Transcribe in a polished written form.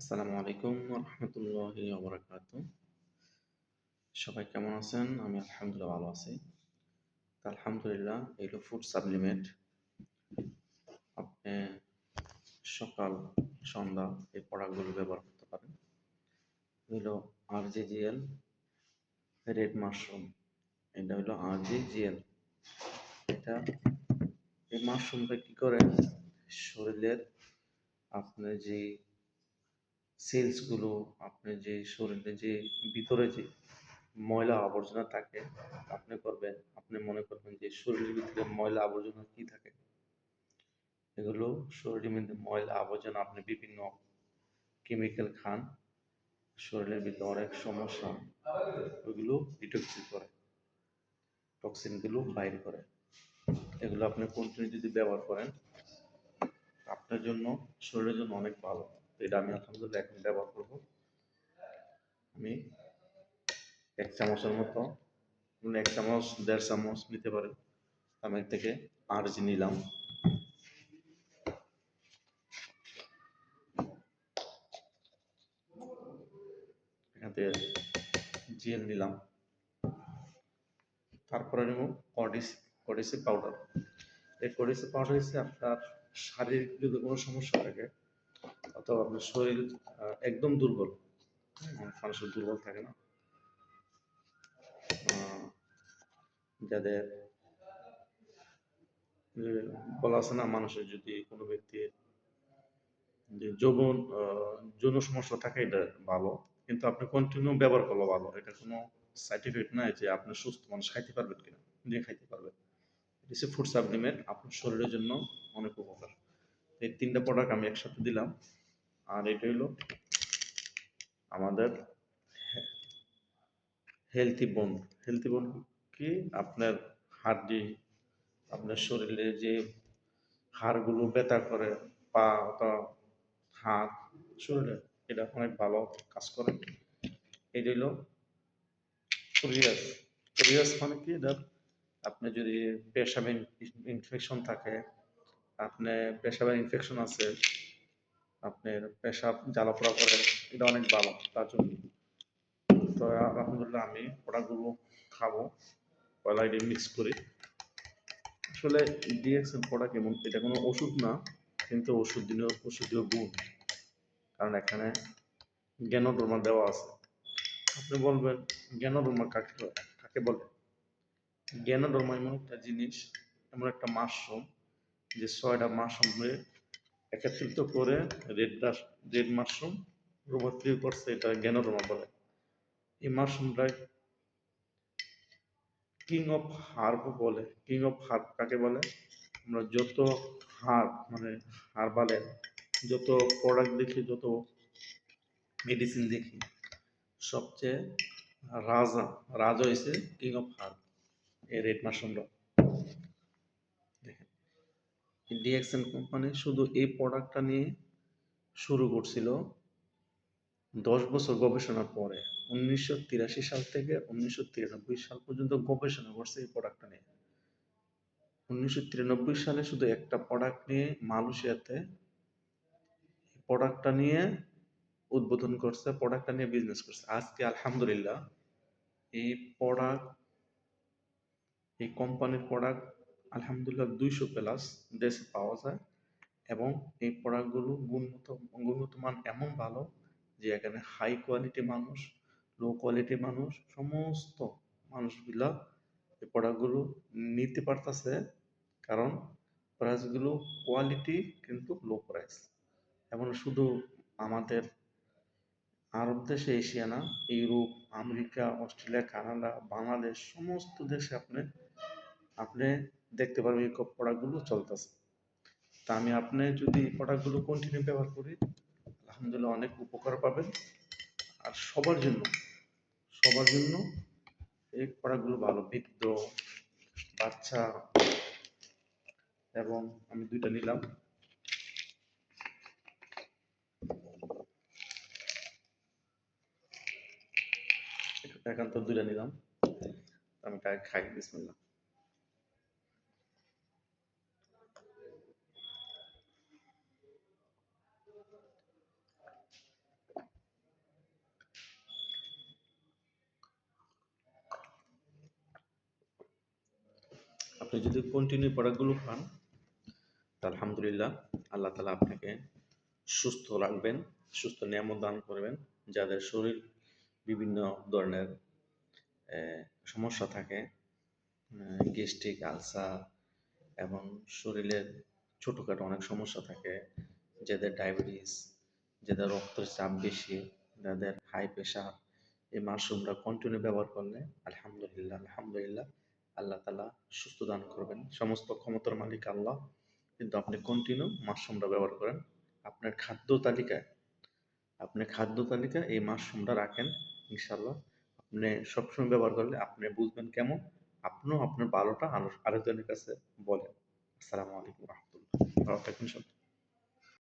আসসালামু আলাইকুম রহমতুল্লাহি ওবরাকাতু। সবাই কেমন আছেন? আমি আলহামদুলিল্লাহ ভালো আছি। তো আলহামদুলিল্লাহ এগুলো ফুড সাপ্লিমেন্ট। আপনি সকাল সন্ধ্যা এই প্রোডাক্টগুলো ব্যবহার করতে পারেন। হলো RGGL রেড মাশরুম। এটা হলো RGGL। এটা এই মাশরুমটা কি করে শরীরের আপনার যে সেলসগুলো, আপনার যে শরীরে যে ভিতরে যে ময়লা আবর্জনা থাকে, আপনি মনে করবেন যে শরীরের ভিতরে ময়লা আবর্জনা কি থাকে, এগুলো শরীরের মধ্যে ময়লা আবর্জনা আপনি বিভিন্ন কেমিক্যাল খান, শরীরের ভিতরে অনেক সমস্যা, ওইগুলো ডিটক্সিফাই করে, টক্সিনগুলো বাইর করে। এগুলো আপনি কন্টিনিউ যদি ব্যবহার করেন আপনার জন্য, শরীরের জন্য অনেক ভালো। এটা আমি আলহামদুলিল্লাহ এখন ব্যবহার করবো। আমি 1 চামচের মতো, 1 চামচ 1.5 চামচ নিতে পারেন। আমি এর থেকে RG নিলাম। এখান থেকে জিএল নিলাম। তারপরে নেব কডিসি পাউডার। এই কডিসি পাউডার হচ্ছে আপনার শারীরিক যদি কোনো সমস্যা থাকে, অথবা আপনার শরীর একদম দুর্বল, মানুষের দুর্বল থাকে না, যাদের বলা আছে না, মানুষের যদি কোনো ব্যক্তির যে যৌন সমস্যা থাকে, এটা ভালো। কিন্তু আপনি কন্টিনিউ ব্যবহার করলে ভালো। এটা কোনো সাইড এফেক্ট নাই যে আপনি সুস্থ মানুষ খাইতে পারবেন কিনা, নিয়ে খাইতে পারবেন। এটা ফুড সাপ্লিমেন্ট, আপনার শরীরের জন্য অনেক উপকার। এই 3টা প্রোডাক্ট আমি একসাথে দিলাম। আর এটা হলো আমাদের হেলথি বোন। হেলথি বোন কি? আপনার হাড্ডি, আপনার শরীরে যে হাড়গুলো ব্যথা করে, পা অথবা হাত, শরীরে, এটা অনেক ভালো কাজ করে। এটা হলো রিয়াস। রিয়াস মানে কি? এটা আপনার যদি পেশাবের ইনফেকশন থাকে, আপনার পেশাবের ইনফেকশন আছে, আপনার পেশাব জ্বালাপোড়া করে, এটা অনেক ভালো তার জন্য। তো আলহামদুলিল্লাহ আমি প্রোডাক্টগুলো খাবো, পয়লা এটা মিক্স করি। আসলে ডিএক্সএল প্রোডাক্ট এমন, এটা কোনো ওষুধ না, কিন্তু ওষুধীয় গুণ। কারণ এখানে জ্ঞানোডর্মা দেওয়া আছে। আপনি বলবেন জ্ঞানোডর্মা কাকে বলে? জ্ঞানোডর্মা এমন একটা জিনিস, এমন একটা মাশরুম, যে 6টা মাশরুমে একত্রিত করে রেড মাশরুম রূপান্তরিত করছে, এটা জ্ঞানোডর্মা বলে। এই মাশরুমটা কিং অফ হার্ব বলে। কিং অফ হার্ব কাকে বলে? আমরা যত হার্ব মানে হার্বালের যত প্রোডাক্ট দেখি, যত মেডিসিন দেখি, সবচেয়ে রাজা রাজা হয়েছে কিং অফ হার্ব, এই রেড মাশরুমটা। দেখেন, ডিএক্সএন কোম্পানি শুধু এই প্রোডাক্টটা নিয়ে শুরু করছিল 10 বছর গবেষণার পরে। 1983 সাল থেকে 1993 সাল পর্যন্ত গবেষণা করছে এই প্রোডাক্টটা নিয়ে। 1993 সালে শুধু একটা প্রোডাক্ট নিয়ে মালয়েশিয়াতে প্রোডাক্টটা নিয়ে উদ্বোধন করছে, প্রোডাক্টটা নিয়ে বিজনেস করছে। আজকে আলহামদুলিল্লাহ এই প্রোডাক্ট, এই কোম্পানির প্রোডাক্ট আলহামদুলিল্লাহ 200+ দেশে পাওয়া যায়। এবং এই প্রোডাক্টগুলো গুণগত মান এমন ভালো যে এখানে হাই কোয়ালিটি মানুষ, লো কোয়ালিটি মানুষ, সমস্ত মানুষগুলা এই প্রোডাক্টগুলো নিতে পারতেছে। কারণ প্রাইসগুলো কোয়ালিটি কিন্তু লো প্রাইস। এবং শুধু আমাদের আরব দেশে, এশিয়া না, Europe, America, Australia, Canada, Bangladesh, সমস্ত দেশে আপনি আপনি দেখতে পারবেন এই প্রোডাক্টগুলো চলতেছে। তা আপনি যদি এই প্রোডাক্টগুলো কন্টিনিউ ব্যবহার করি, আলহামদুলিল্লাহ অনেক উপকার পাবেন। আর সবার জন্য এই প্রোডাক্টগুলো ভালো। বৃদ্ধ, বাচ্চা, এবং আমি 2টা নিলাম। একান্ত 2টা নিলাম, আমি খাই। বিসমিল্লাহ। যদি কন্টিনিউ প্রোডাক্টগুলো খান, তা আলহামদুলিল্লাহ আল্লাহ তালা আপনাকে সুস্থ রাখবেন, সুস্থ নিয়ামত দান করবেন। যাদের শরীর বিভিন্ন ধরনের সমস্যা থাকে, গ্যাস্ট্রিক, আলসার এবং শরীরের ছোটোখাটো অনেক সমস্যা থাকে, যাদের ডায়াবেটিস, যাদের রক্তের চাপ বেশি, যাদের হাই প্রেশার, এই মাশরুমটা কন্টিনিউ ব্যবহার করলে আলহামদুলিল্লাহ আলহামদুলিল্লাহ আল্লাহ তালা সুস্থ দান করবেন। সমস্ত ক্ষমতার মালিক আল্লাহ, কিন্তু আপনি কন্টিনিউ মাশরুমটা ব্যবহার করেন আপনার খাদ্য তালিকায় এই মাশরুমটা রাখেন। ইনশাল্লাহ আপনি সবসময় ব্যবহার করলে আপনি বুঝবেন কেমন, আপনিও আপনার ভালোটা আরেকজনের কাছে বলেন। আসসালামু আলাইকুম রহমতুল্লাহ। ভালো থাকবেন সবাই।